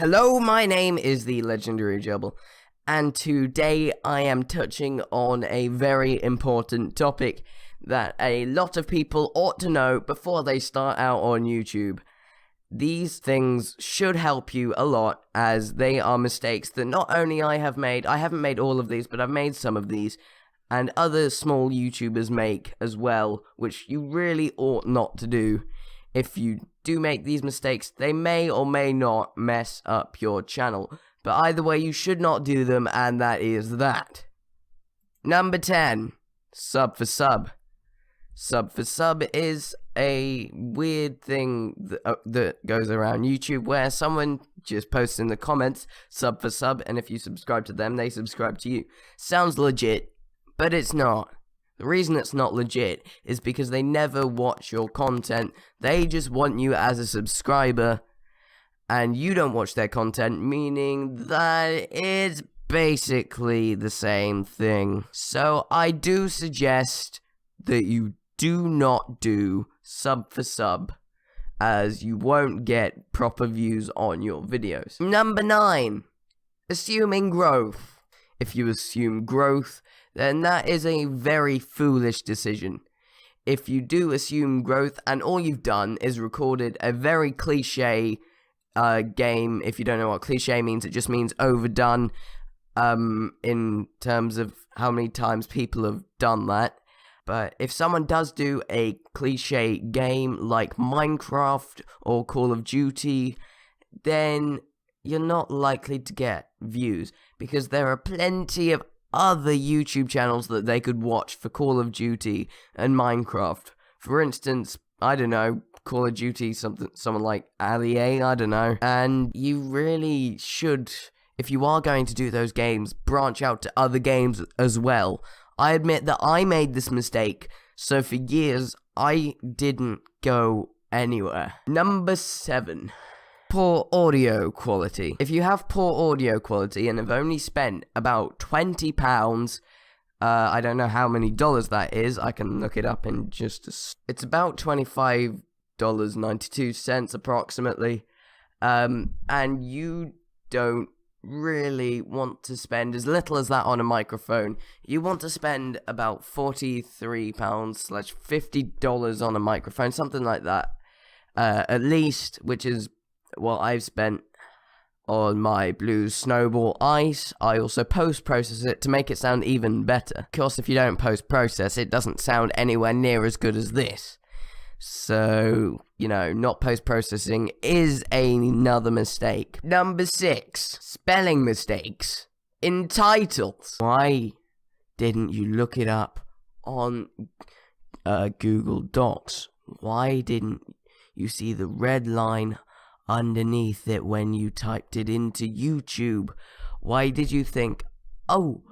Hello, my name is the legendary Gerbil, and today I am touching on a very important topic that a lot of people ought to know before they start out on YouTube. These things should help you a lot, as they are mistakes that not only I haven't made all of these, but I've made some of these, and other small YouTubers make as well, which you really ought not to do. If you do make these mistakes, they may or may not mess up your channel. But either way, you should not do them, and that is that. Number 10. Sub for sub. Sub for sub is a weird thing that goes around YouTube, where someone just posts in the comments, sub for sub, and if you subscribe to them, they subscribe to you. Sounds legit, but it's not. The reason it's not legit is because they never watch your content. They just want you as a subscriber, and you don't watch their content, meaning that it's basically the same thing. So I do suggest that you do not do sub for sub, as you won't get proper views on your videos. Number 9. Assuming growth. If you assume growth, then that is a very foolish decision. If you do assume growth and all you've done is recorded a very cliche game, if you don't know what cliche means, it just means overdone in terms of how many times people have done that. But if someone does do a cliche game like Minecraft or Call of Duty, then you're not likely to get views, because there are plenty of other YouTube channels that they could watch for Call of Duty and Minecraft. For instance, I don't know, Call of Duty, someone like Ali A, I don't know. And you really should, if you are going to do those games, branch out to other games as well. I admit that I made this mistake, so for years, I didn't go anywhere. Number 7. Poor audio quality. If you have poor audio quality and have only spent about £20, I don't know how many dollars that is, I can look it up in just it's about $25.92 approximately, and you don't really want to spend as little as that on a microphone. You want to spend about £43/$50 on a microphone, something like that, at least, which is what I've spent on my Blue Snowball Ice. I also post-process it to make it sound even better. Of course, if you don't post-process, it doesn't sound anywhere near as good as this. So, you know, not post-processing is another mistake. Number 6. Spelling mistakes in titles. Why didn't you look it up on Google Docs? Why didn't you see the red line underneath it when you typed it into YouTube? Why did you think, oh,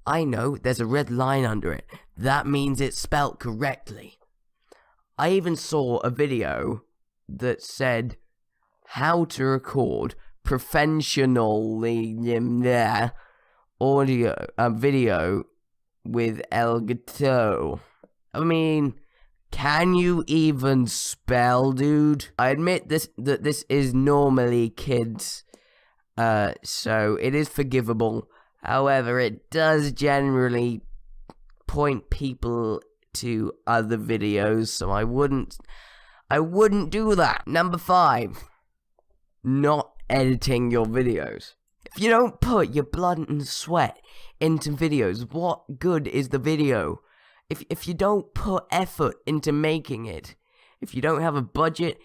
I know, there's a red line under it, that means it's spelt correctly? I even saw a video that said how to record professionally video with Elgato. I mean, can you even spell, dude? I admit that this is normally kids, so it is forgivable. However, it does generally point people to other videos, so I wouldn't do that. Number 5. Not editing your videos. If you don't put your blood and sweat into videos, what good is the video? If you don't put effort into making it, if you don't have a budget,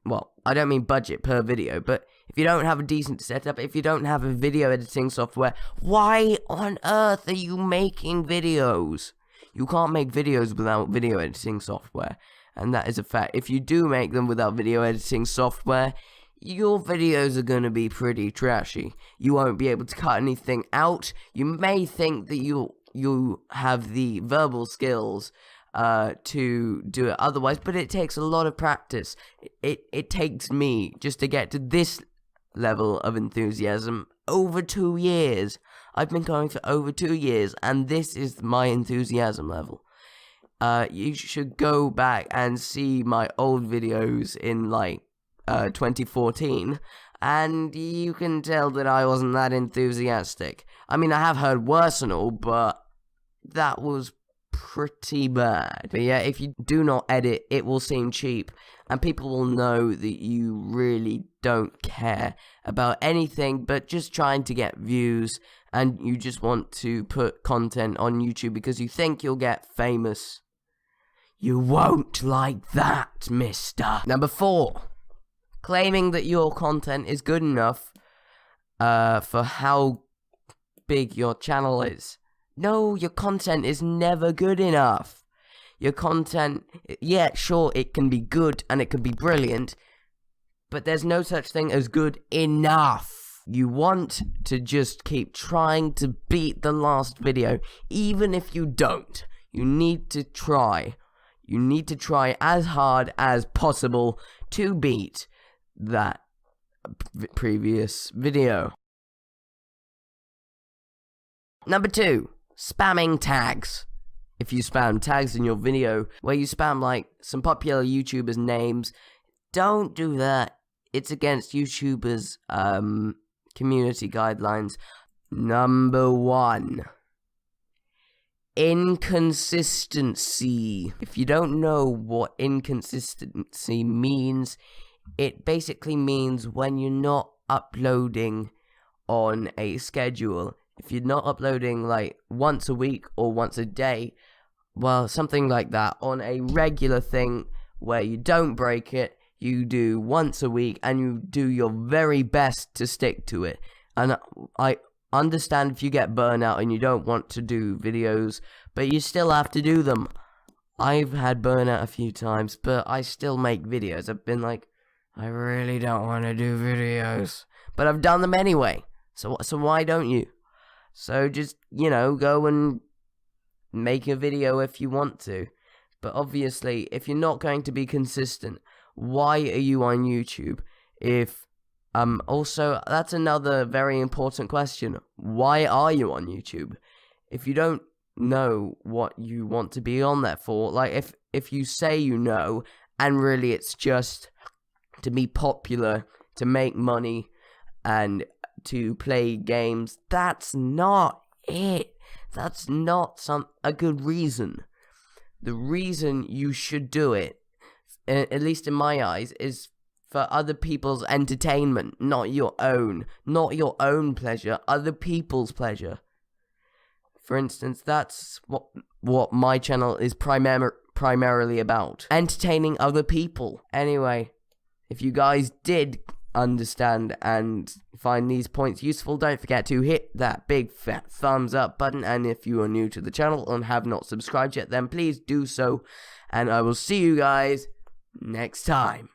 well, I don't mean budget per video, but if you don't have a decent setup, if you don't have a video editing software, why on earth are you making videos? You can't make videos without video editing software, and that is a fact. If you do make them without video editing software, your videos are going to be pretty trashy. You won't be able to cut anything out. You may think that you have the verbal skills to do it otherwise, but it takes a lot of practice. It takes me, just to get to this level of enthusiasm, over 2 years. I've been going for over 2 years, and this is my enthusiasm level. You should go back and see my old videos in, like, 2014, and you can tell that I wasn't that enthusiastic. I mean, I have heard worse and all, but that was pretty bad. But yeah, if you do not edit, it will seem cheap, and people will know that you really don't care about anything but just trying to get views, and you just want to put content on YouTube because you think you'll get famous. You won't like that, mister. Number 4. Claiming that your content is good enough for how big your channel is. No, your content is never good enough. Your content, yeah, sure, it can be good and it can be brilliant, but there's no such thing as good enough. You want to just keep trying to beat the last video, even if you don't. You need to try. You need to try as hard as possible to beat that previous video. Number 2, spamming tags. If you spam tags in your video, where you spam like some popular YouTubers' names, don't do that. It's against YouTubers' community guidelines. Number 1, inconsistency. If you don't know what inconsistency means, it basically means when you're not uploading on a schedule. If you're not uploading like once a week or once a day, well, something like that, on a regular thing where you don't break it, you do once a week and you do your very best to stick to it. And I understand if you get burnout and you don't want to do videos, but you still have to do them. I've had burnout a few times, but I still make videos. I've been like, I really don't want to do videos, but I've done them anyway. So why don't you? So just, go and make a video if you want to. But obviously, if you're not going to be consistent, why are you on YouTube? Also, that's another very important question. Why are you on YouTube? If you don't know what you want to be on there for, like if you say you know, and really it's just to be popular, to make money, and to play games, that's not it. That's not a good reason. The reason you should do it, at least in my eyes, is for other people's entertainment, not your own. Not your own pleasure, other people's pleasure. For instance, that's what my channel is primarily about. Entertaining other people. Anyway, if you guys did understand and find these points useful, don't forget to hit that big fat thumbs up button, and if you are new to the channel and have not subscribed yet, then please do so, and I will see you guys next time.